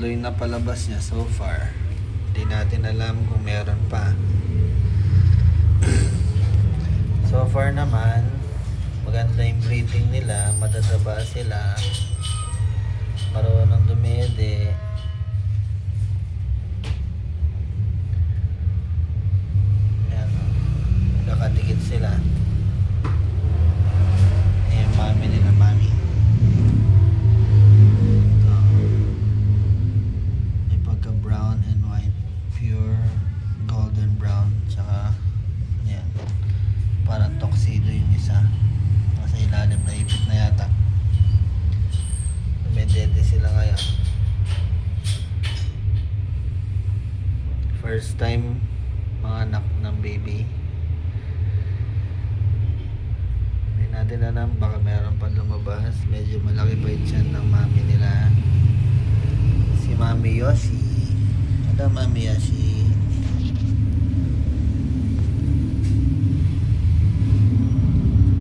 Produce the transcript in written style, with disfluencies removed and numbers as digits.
tatlo yung napalabas niya so far. Hindi natin alam kung meron pa. So far naman, maganda yung breathing nila, matataba sila, marunong dumede. Ayan, nakadikit sila. Ayan yung mami nila, mami. Ito. May pagka brown and white, pure golden brown, tsaka ayan, parang tuxedo yung isa. Nasa ilalim na ipit na yata. Medete sila ngayon. First time mga anak ng baby. Hindi natin alam, baka meron pa lumabas. Medyo malaki pa yung tiyan ng mami nila. Si Mami Yoshi. Ano Mami Yoshi?